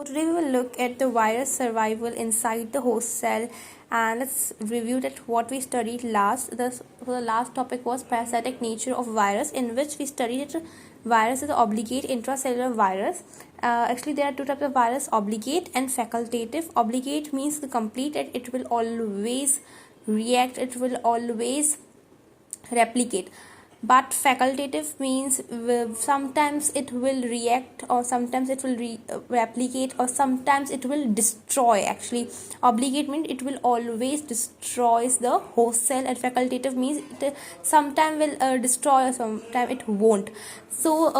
Today we will look at the virus survival inside the host cell, and let's review that what we studied last. The last topic was parasitic nature of virus, in which we studied that virus is an obligate intracellular virus. Actually, there are two types of virus: obligate and facultative. Obligate means the complete, and it will always react. It will always replicate, but facultative means sometimes it will react, or sometimes it will replicate, or sometimes it will destroy. Actually, obligate means it will always destroys the host cell, and facultative means it sometime will destroy, or sometime it won't. So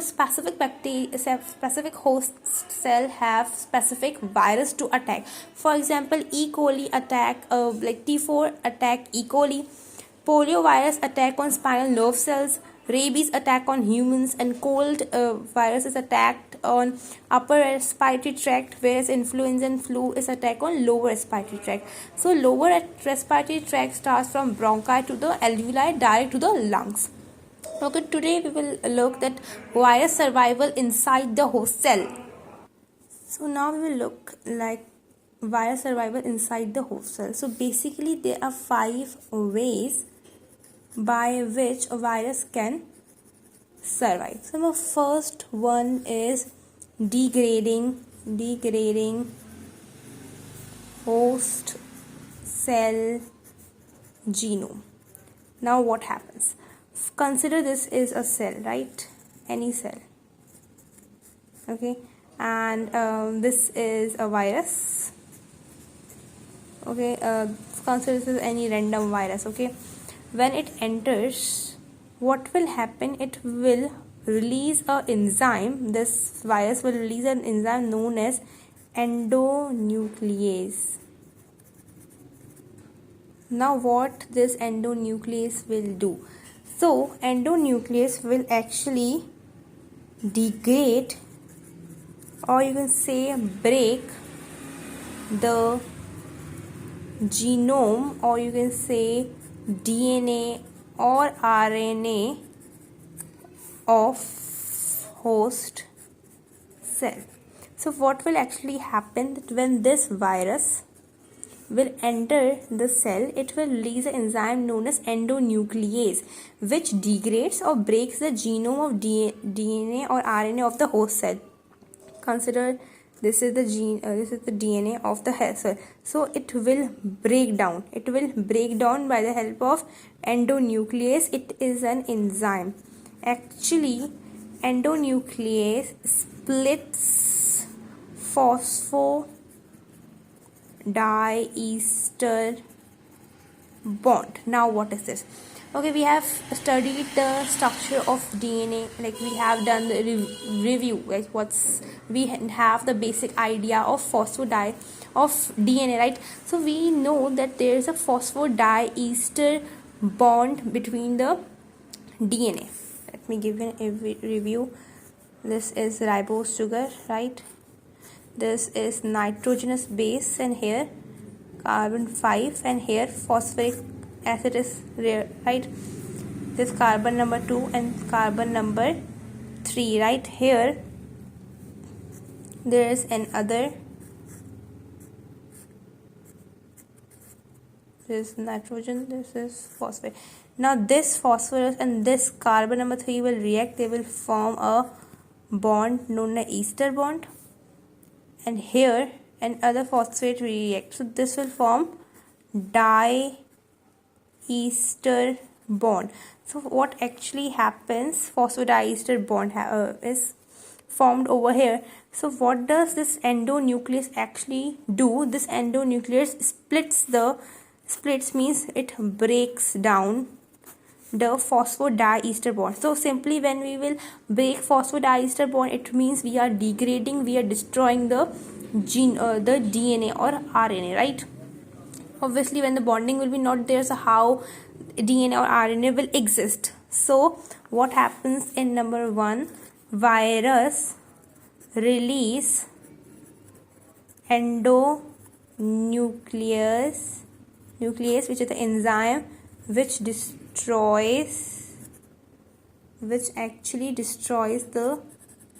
specific host cell have specific virus to attack. For example, E. coli attack, like T4 attack E. coli. Poliovirus attack on spinal nerve cells, rabies attack on humans, and cold virus is attacked on upper respiratory tract, whereas influenza and flu is attack on lower respiratory tract. So lower respiratory tract starts from bronchi to the alveoli direct to the lungs. Okay, today we will look at virus survival inside the host cell. So now we will look like virus survival inside the host cell. So basically there are 5 ways by which a virus can survive. So the first one is degrading host cell genome. Now what happens? Consider this is a cell, right? Any cell. Okay, and this is a virus. Okay, consider this as any random virus. Okay, when it enters, what will happen? It will release a enzyme. This virus will release an enzyme known as endonuclease. Now what this endonuclease will do? So endonuclease will actually degrade, or you can say break, the genome, or you can say DNA or RNA of host cell. So what will actually happen, that when this virus will enter the cell, it will release an enzyme known as endonuclease, which degrades or breaks the genome of DNA or RNA of the host cell. Consider this is the this is the DNA of the cell. So it will break down. It will break down by the help of endonuclease. It is an enzyme. Actually, endonuclease splits phosphodiester bond. Now what is this? Okay, we have studied the structure of DNA, like we have done the review, like we have the basic idea of DNA, right? So we know that there is a phosphodiester bond between the DNA. Let me give you a review. This is ribose sugar, right? This is nitrogenous base, and here carbon 5, and here phosphoric acid is rare, right? This carbon number 2 and carbon number 3, right? Here there is another, this is nitrogen, this is phosphate. Now this phosphorus and this carbon number 3 will react. They will form a bond known as ester bond, and here another phosphate will react. So this will form diester bond. So what actually happens, phosphodiester bond is formed over here. So what does this endonuclease actually do? This endonuclease splits means it breaks down the phosphodiester bond. So simply, when we will break phosphodiester bond, it means we are degrading, we are destroying the the DNA or RNA, right? Obviously, when the bonding will be not there, so how DNA or RNA will exist? So what happens in number 1? Virus release endonuclease, which is the enzyme which actually destroys the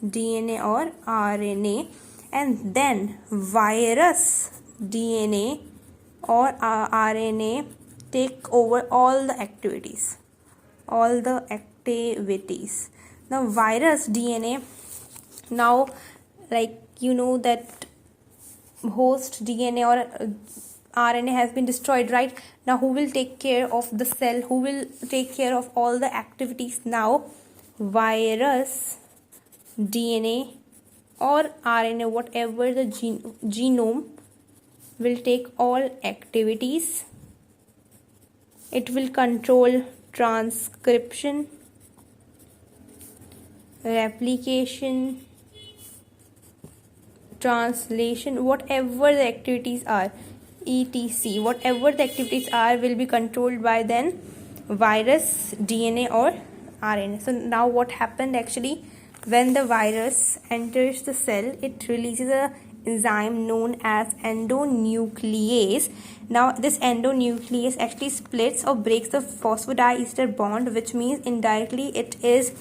DNA or RNA, and then virus DNA or RNA take over all the activities. Now virus DNA, now like you know that host DNA or RNA has been destroyed, right? Now who will take care of the cell, who will take care of all the activities? Now virus DNA or RNA, whatever the genome, will take all activities. It will control transcription, replication, translation, whatever the activities are, etc, whatever the activities are will be controlled by then virus DNA or RNA. So now what happened actually, when the virus enters the cell, it releases a enzyme known as endonuclease. Now this endonuclease actually splits or breaks the phosphodiester bond, which means indirectly it is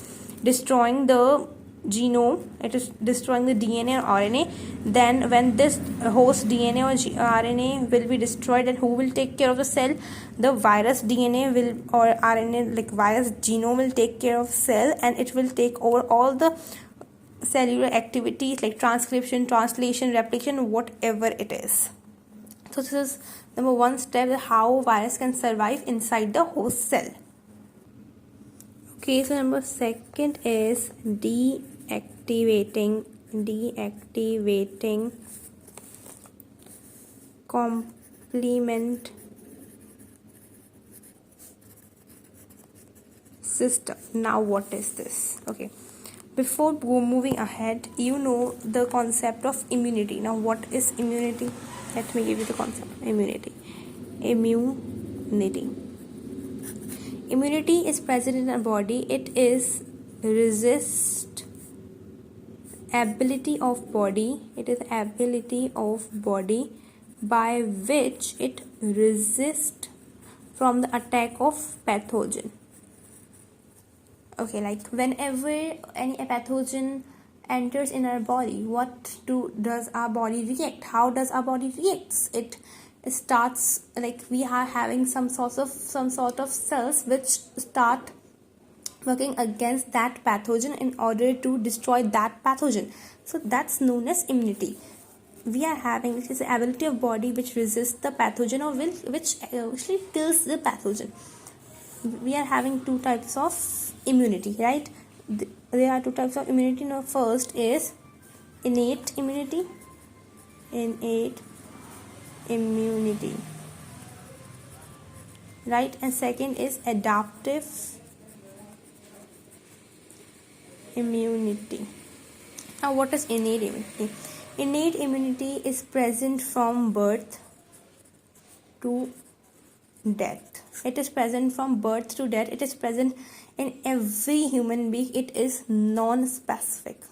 destroying the genome, it is destroying the DNA or RNA. Then when this host DNA or RNA will be destroyed, then who will take care of the cell? The virus DNA will, or RNA, like virus genome, will take care of cell, and it will take over all the cellular activities like transcription, translation, replication, whatever it is. So this is number one step, how virus can survive inside the host cell. Okay, so number second is deactivating complement system. Now what is this? Okay, before moving ahead, you know the concept of immunity. Now what is immunity? Let me give you the concept of immunity. Immunity is present in our body. It is ability of body by which it resists from the attack of pathogen. Okay, like whenever any pathogen enters in our body, what does our body react? How does our body reacts? It starts, like we are having some sort of cells which start working against that pathogen in order to destroy that pathogen. So that's known as immunity. We are having, which is the ability of body which resists the pathogen, or which actually kills the pathogen. We are having two types of immunity, right? There are two types of immunity. Now first is innate immunity, right? And second is adaptive immunity. Now what is innate immunity? Innate immunity is present from birth to death. It is present from birth to death. It is present in every human being. It is non-specific,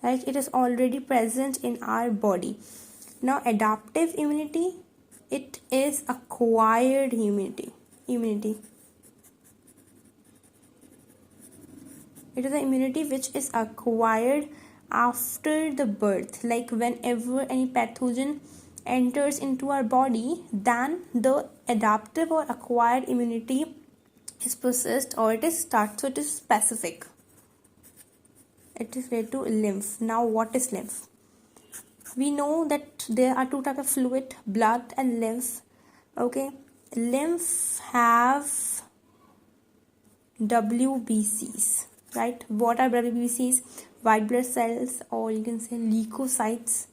right? It is already present in our body. Now adaptive immunity, it is acquired immunity. It is the immunity which is acquired after the birth. Like whenever any pathogen enters into our body, then the adaptive or acquired immunity is processed, or it is started. So it is specific. It is related to lymph. Now what is lymph? We know that there are two types of fluid, blood and lymph. Okay, lymph have WBCs, right? What are WBCs? White blood cells, or you can say leukocytes,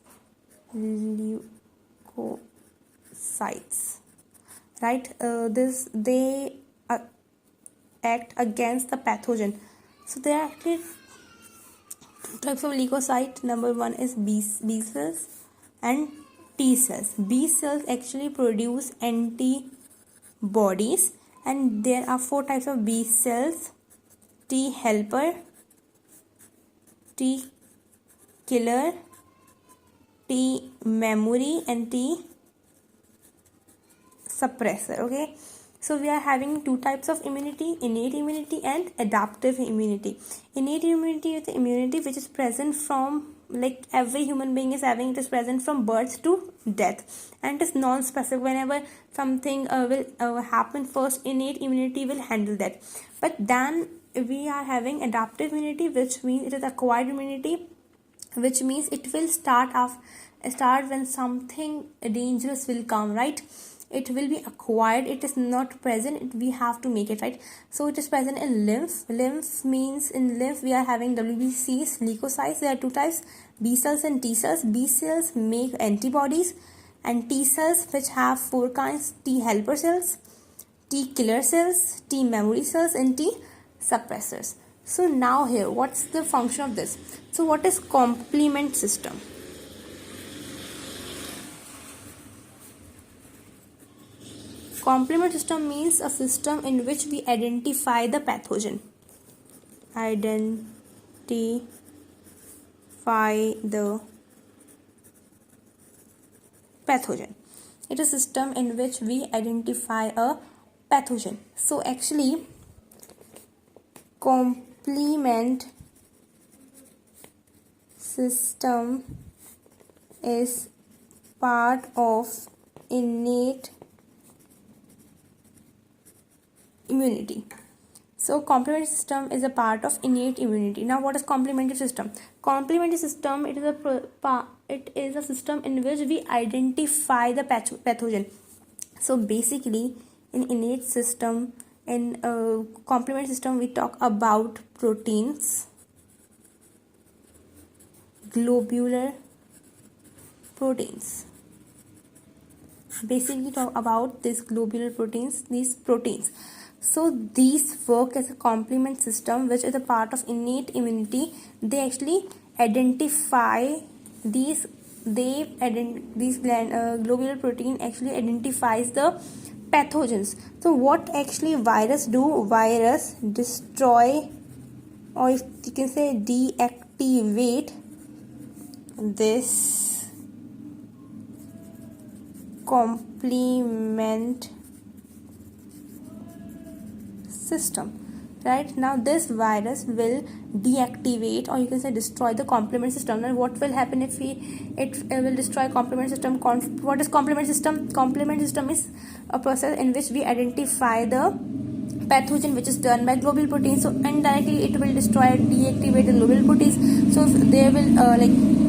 right? They act against the pathogen. So there are actually two types of leukocyte. Number one is B cells and T cells. B cells actually produce antibodies, and there are four types of B cells: T helper, T killer, T memory, and T suppressor. Okay, So we are having two types of immunity, innate immunity and adaptive immunity. Innate immunity is the immunity which is present from, like every human being is having, it is present from birth to death, and it is non-specific. Whenever something will happen first, innate immunity will handle that. But then we are having adaptive immunity, which means it is acquired immunity, which means it will start when something dangerous will come, right? It will be acquired, it is not present, we have to make it, right? So it is present in lymph means in lymph we are having WBCs, leukocytes. There are two types, B cells and T cells. B cells make antibodies, and T cells, which have four kinds: T helper cells, T killer cells, T memory cells, and T suppressors. So now here, what's the function of this? So what is complement system? Complement system means a system in which we identify the pathogen. Identify the pathogen. It is a system in which we identify a pathogen. So actually, complement system is part of innate immunity. So complementary system is a part of innate immunity. Now what is complementary system? Complementary system, it is a system in which we identify the pathogen. So basically in innate system, in complementary system, we talk about proteins, globular proteins. Basically talk about these globular proteins, these proteins. So these work as a complement system, which is a part of innate immunity. They actually identify these. Globular protein actually identifies the pathogens. So what actually virus do? Virus destroy, or you can say deactivate this complement system. Right now this virus will deactivate, or you can say destroy, the complement system. Now what will happen if it will destroy complement system? What is complement system? Complement system is a process in which we identify the pathogen which is done by globule proteins. So indirectly it will destroy, deactivate the globule proteins. So if there will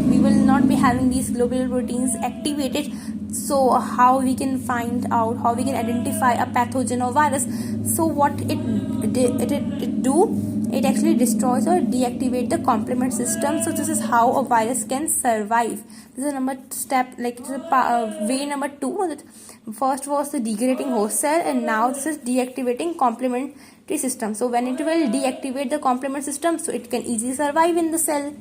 we will not be having these globule proteins activated. So how we can find out, how we can identify a pathogen or virus? So what it do, it actually destroys or deactivate the complement system. So this is how a virus can survive. This is number step, like this is way number 2. First was the degrading host cell, and now this is deactivating complementary system. So when it will deactivate the complement system, so it can easily survive in the cell.